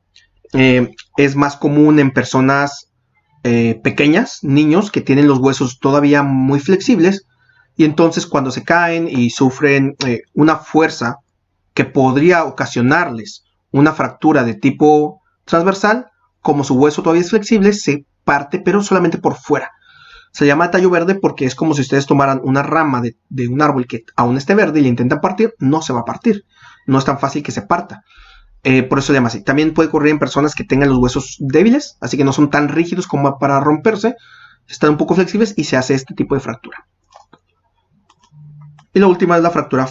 es más común en personas pequeñas, niños que tienen los huesos todavía muy flexibles, y entonces cuando se caen y sufren una fuerza que podría ocasionarles una fractura de tipo transversal, como su hueso todavía es flexible, se parte, pero solamente por fuera. Se llama tallo verde porque es como si ustedes tomaran una rama de un árbol que aún esté verde y le intentan partir, no se va a partir. No es tan fácil que se parta. Por eso se llama así. También puede ocurrir en personas que tengan los huesos débiles, así que no son tan rígidos como para romperse, están un poco flexibles y se hace este tipo de fractura. Y la última es la fractura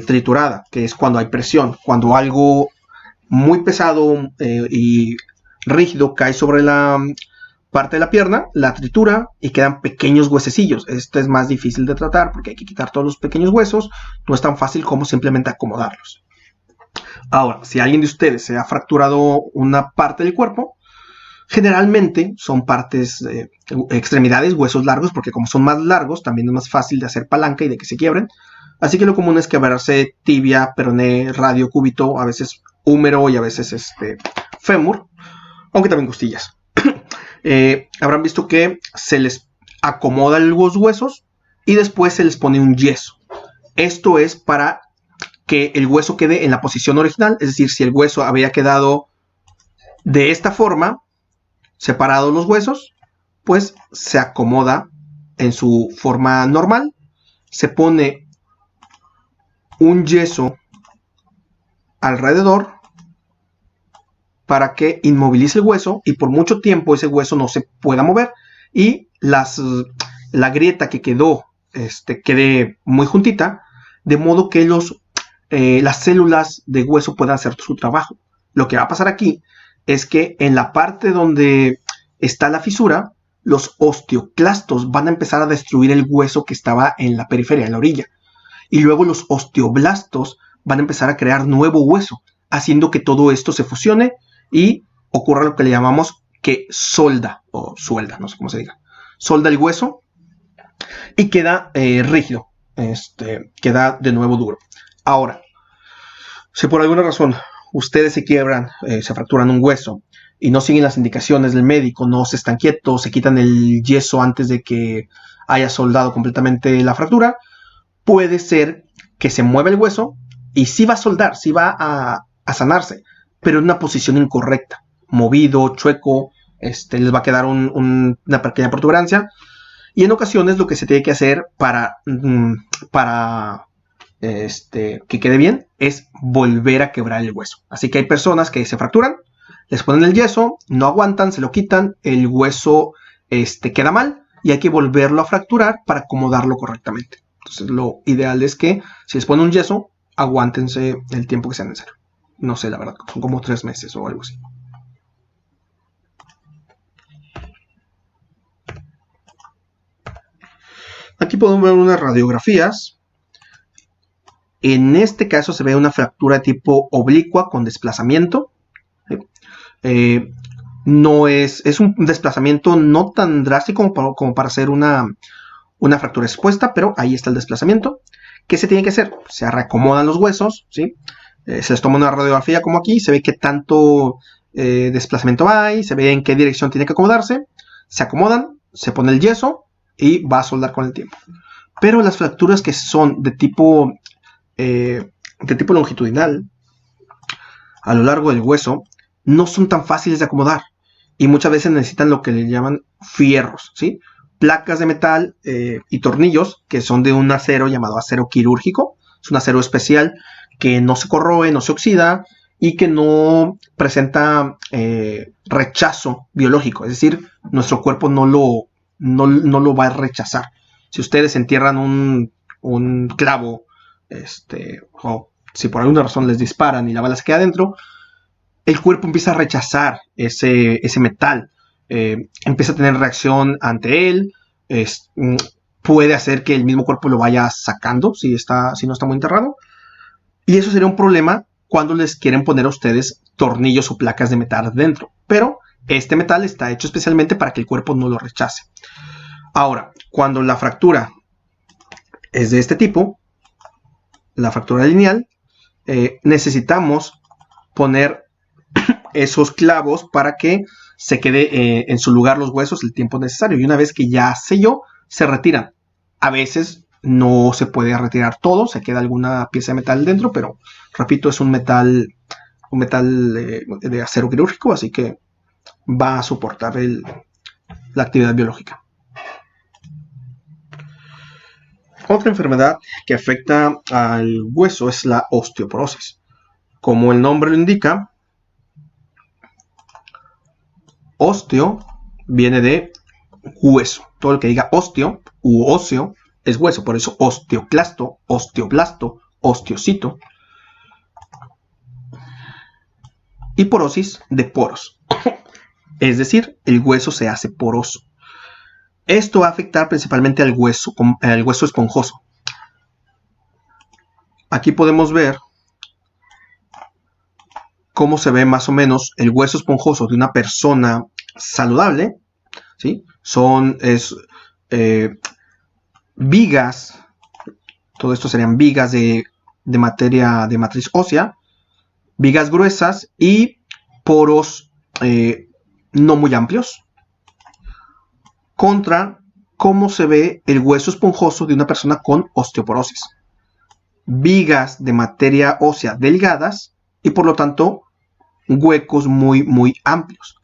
triturada, que es cuando hay presión, cuando algo muy pesado y rígido cae sobre la parte de la pierna, la tritura y quedan pequeños huesecillos. Esto es más difícil de tratar porque hay que quitar todos los pequeños huesos, no es tan fácil como simplemente acomodarlos. Ahora, si alguien de ustedes se ha fracturado una parte del cuerpo, generalmente son partes, extremidades, huesos largos, porque como son más largos, también es más fácil de hacer palanca y de que se quiebren. Así que lo común es quebrarse tibia, peroné, radio, cúbito, a veces húmero y a veces fémur, aunque también costillas. Habrán visto que se les acomoda los huesos y después se les pone un yeso. Esto es para que el hueso quede en la posición original, es decir, si el hueso había quedado de esta forma, separados los huesos, pues se acomoda en su forma normal, se pone un yeso alrededor para que inmovilice el hueso y por mucho tiempo ese hueso no se pueda mover y la grieta que quedó quede muy juntita, de modo que las células de hueso puedan hacer su trabajo. Lo que va a pasar aquí es que en la parte donde está la fisura, los osteoclastos van a empezar a destruir el hueso que estaba en la periferia, en la orilla. Y luego los osteoblastos van a empezar a crear nuevo hueso, haciendo que todo esto se fusione y ocurra lo que le llamamos que solda, o suelda, no sé cómo se diga. Solda el hueso y queda rígido, queda de nuevo duro. Ahora, si por alguna razón ustedes se quiebran, se fracturan un hueso y no siguen las indicaciones del médico, no se están quietos, se quitan el yeso antes de que haya soldado completamente la fractura, puede ser que se mueva el hueso y sí va a soldar, sí va a sanarse, pero en una posición incorrecta, movido, chueco, les va a quedar una pequeña protuberancia. Y en ocasiones lo que se tiene que hacer para que quede bien es volver a quebrar el hueso. Así que hay personas que se fracturan, les ponen el yeso, no aguantan, se lo quitan, el hueso queda mal y hay que volverlo a fracturar para acomodarlo correctamente. Entonces lo ideal es que si les ponen un yeso, aguántense el tiempo que sea necesario. No sé, la verdad, son como 3 meses o algo así. Aquí podemos ver unas radiografías. En este caso se ve una fractura tipo oblicua con desplazamiento. No es un desplazamiento no tan drástico como para hacer una fractura expuesta, pero ahí está el desplazamiento. ¿Qué se tiene que hacer? Se reacomodan los huesos, ¿sí? Se les toma una radiografía como aquí, se ve qué tanto desplazamiento hay, se ve en qué dirección tiene que acomodarse, se acomodan, se pone el yeso y va a soldar con el tiempo. Pero las fracturas que son de tipo longitudinal, a lo largo del hueso, no son tan fáciles de acomodar y muchas veces necesitan lo que le llaman fierros, ¿sí? Placas de metal y tornillos que son de un acero llamado acero quirúrgico. Es un acero especial que no se corroe, no se oxida y que no presenta rechazo biológico. Es decir, nuestro cuerpo no lo va a rechazar. Si ustedes entierran un clavo, o si por alguna razón les disparan y la bala se queda adentro, el cuerpo empieza a rechazar ese metal. Empieza a tener reacción ante él, puede hacer que el mismo cuerpo lo vaya sacando si no está muy enterrado, y eso sería un problema cuando les quieren poner a ustedes tornillos o placas de metal dentro, pero Este metal está hecho especialmente para que el cuerpo no lo rechace. Ahora, cuando la fractura es de este tipo, la fractura lineal, necesitamos poner esos clavos para que se quede en su lugar los huesos el tiempo necesario. Y una vez que ya selló, se retiran. A veces no se puede retirar todo, se queda alguna pieza de metal dentro, pero repito, es un metal de acero quirúrgico, así que va a soportar la actividad biológica. Otra enfermedad que afecta al hueso es la osteoporosis. Como el nombre lo indica, osteo viene de hueso. Todo lo que diga osteo u óseo es hueso. Por eso osteoclasto, osteoblasto, osteocito. Y porosis de poros. Es decir, el hueso se hace poroso. Esto va a afectar principalmente al hueso esponjoso. Aquí podemos ver cómo se ve más o menos el hueso esponjoso de una persona saludable, ¿sí? Son vigas, todo esto serían vigas de materia de matriz ósea, vigas gruesas y poros no muy amplios, contra cómo se ve el hueso esponjoso de una persona con osteoporosis. Vigas de materia ósea delgadas y por lo tanto huecos muy amplios.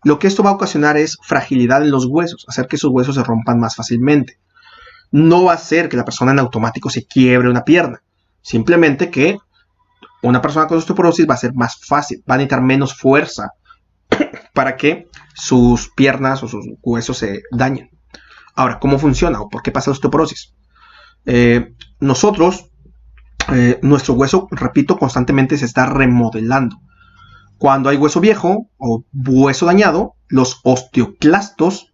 Lo que esto va a ocasionar es fragilidad en los huesos, hacer que esos huesos se rompan más fácilmente. No va a hacer que la persona en automático se quiebre una pierna, simplemente que una persona con osteoporosis va a ser más fácil, va a necesitar menos fuerza para que sus piernas o sus huesos se dañen. Ahora, ¿cómo funciona o por qué pasa la osteoporosis? Nuestro hueso, repito, constantemente se está remodelando. Cuando hay hueso viejo o hueso dañado, los osteoclastos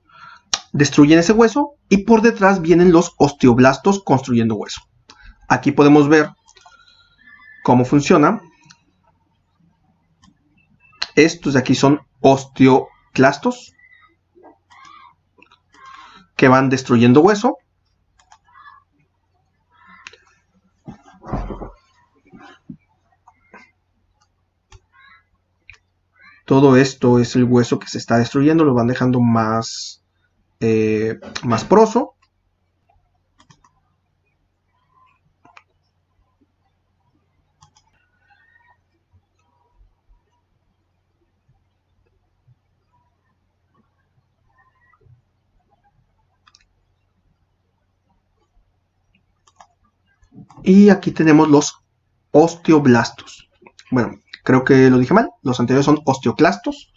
destruyen ese hueso y por detrás vienen los osteoblastos construyendo hueso. Aquí podemos ver cómo funciona. Estos de aquí son osteoclastos que van destruyendo hueso. Todo esto es el hueso que se está destruyendo, lo van dejando más poroso. Y aquí tenemos los osteoblastos. Bueno, creo que lo dije mal. Los anteriores son osteoclastos.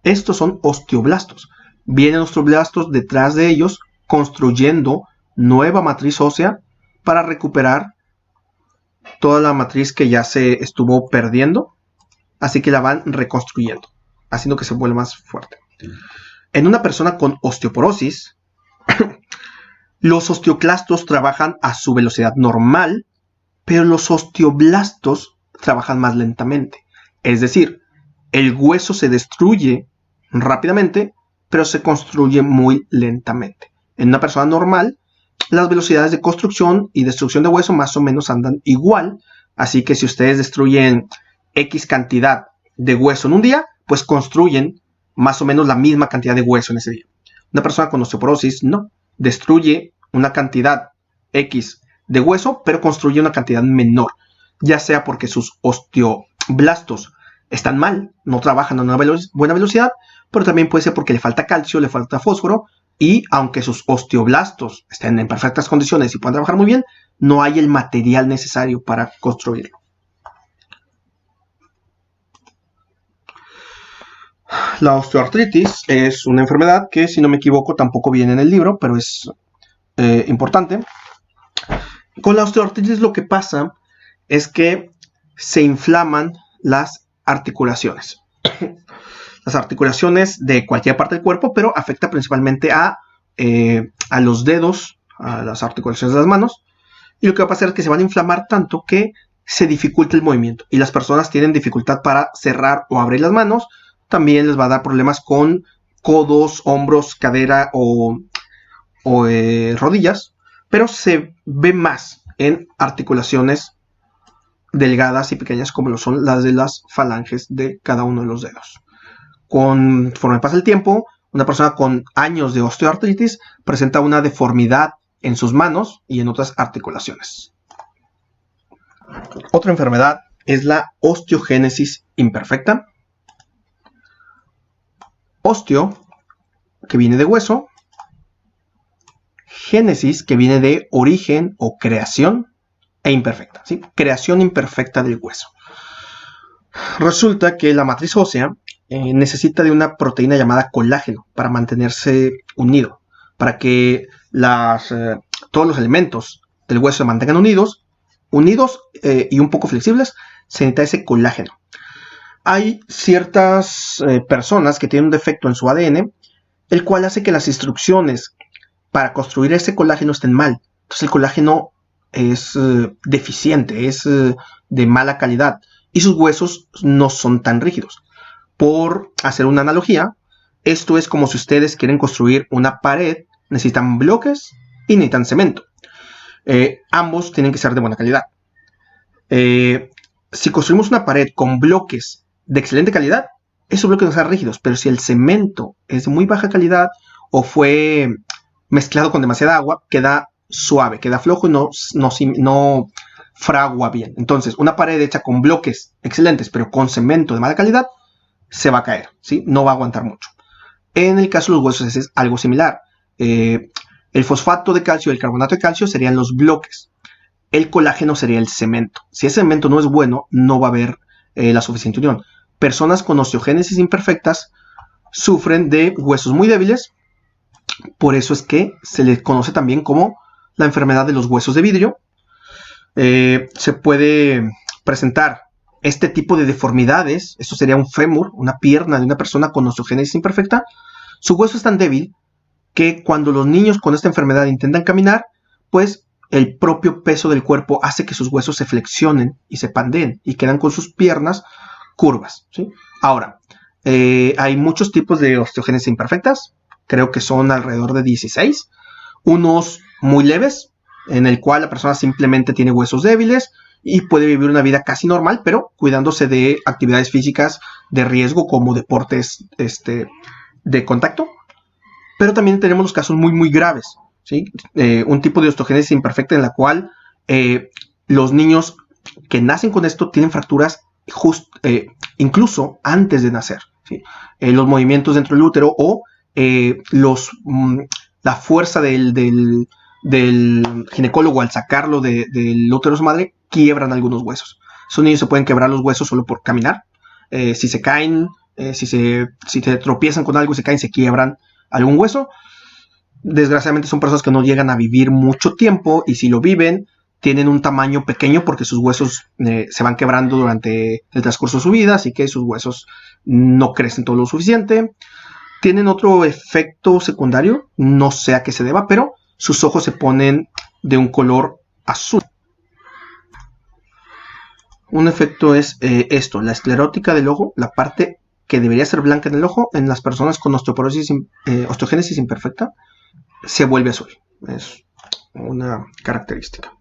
Estos son osteoblastos. Vienen los osteoblastos detrás de ellos construyendo nueva matriz ósea para recuperar toda la matriz que ya se estuvo perdiendo. Así que la van reconstruyendo, haciendo que se vuelva más fuerte. En una persona con osteoporosis, los osteoclastos trabajan a su velocidad normal, pero los osteoblastos trabajan más lentamente. Es decir, el hueso se destruye rápidamente, pero se construye muy lentamente. En una persona normal, las velocidades de construcción y destrucción de hueso más o menos andan igual. Así que si ustedes destruyen X cantidad de hueso en un día, pues construyen más o menos la misma cantidad de hueso en ese día. Una persona con osteoporosis no, destruye una cantidad X de hueso, pero construye una cantidad menor, ya sea porque sus osteoblastos están mal, no trabajan a una buena velocidad, pero también puede ser porque le falta calcio, le falta fósforo, y aunque sus osteoblastos estén en perfectas condiciones y puedan trabajar muy bien, no hay el material necesario para construirlo. La osteoartritis es una enfermedad que, si no me equivoco, tampoco viene en el libro, pero es importante. Con la osteoartritis lo que pasa es que se inflaman las articulaciones. Las articulaciones de cualquier parte del cuerpo, pero afecta principalmente a los dedos, a las articulaciones de las manos. Y lo que va a pasar es que se van a inflamar tanto que se dificulta el movimiento. Y las personas tienen dificultad para cerrar o abrir las manos, también les va a dar problemas con codos, hombros, cadera o rodillas, pero se ve más en articulaciones delgadas y pequeñas como lo son las de las falanges de cada uno de los dedos. Conforme pasa el tiempo, una persona con años de osteoartritis presenta una deformidad en sus manos y en otras articulaciones. Otra enfermedad es la osteogénesis imperfecta. Osteo, que viene de hueso. Génesis, que viene de origen o creación. E imperfecta, ¿sí? Creación imperfecta del hueso. Resulta que la matriz ósea necesita de una proteína llamada colágeno para mantenerse unido, para que todos los elementos del hueso se mantengan unidos y un poco flexibles. Se necesita ese colágeno. Hay ciertas personas que tienen un defecto en su ADN, el cual hace que las instrucciones para construir ese colágeno estén mal. Entonces el colágeno es deficiente, es de mala calidad y sus huesos no son tan rígidos. Por hacer una analogía, esto es como si ustedes quieren construir una pared, necesitan bloques y necesitan cemento. Ambos tienen que ser de buena calidad. Si construimos una pared con bloques de excelente calidad, esos bloques van a ser rígidos, pero si el cemento es de muy baja calidad o fue mezclado con demasiada agua, queda suave, queda flojo y no fragua bien. Entonces, una pared hecha con bloques excelentes, pero con cemento de mala calidad, se va a caer, ¿sí? No va a aguantar mucho. En el caso de los huesos es algo similar. El fosfato de calcio y el carbonato de calcio serían los bloques. El colágeno sería el cemento. Si ese cemento no es bueno, no va a haber la suficiente unión. Personas con osteogénesis imperfectas sufren de huesos muy débiles. Por eso es que se les conoce también como la enfermedad de los huesos de vidrio. Se puede presentar este tipo de deformidades. Esto sería un fémur, una pierna de una persona con osteogénesis imperfecta. Su hueso es tan débil que cuando los niños con esta enfermedad intentan caminar, pues el propio peso del cuerpo hace que sus huesos se flexionen y se pandeen y quedan con sus piernas curvas, ¿sí? Ahora, hay muchos tipos de osteogénesis imperfectas. Creo que son alrededor de 16. Unos muy leves, en el cual la persona simplemente tiene huesos débiles y puede vivir una vida casi normal, pero cuidándose de actividades físicas de riesgo como deportes de contacto. Pero también tenemos los casos muy, muy graves, ¿sí? Un tipo de osteogénesis imperfecta en la cual los niños que nacen con esto tienen fracturas incluso antes de nacer, ¿sí? Los movimientos dentro del útero o la fuerza del ginecólogo al sacarlo del útero de su madre quiebran algunos huesos. Esos niños se pueden quebrar los huesos solo por caminar. Si se caen, si se tropiezan con algo y se caen, se quiebran algún hueso. Desgraciadamente son personas que no llegan a vivir mucho tiempo y si lo viven tienen un tamaño pequeño porque sus huesos se van quebrando durante el transcurso de su vida, así que sus huesos no crecen todo lo suficiente. Tienen otro efecto secundario, no sé a qué se deba, pero sus ojos se ponen de un color azul. Un efecto es la esclerótica del ojo, la parte que debería ser blanca en el ojo, en las personas con osteogénesis imperfecta, se vuelve azul. Es una característica.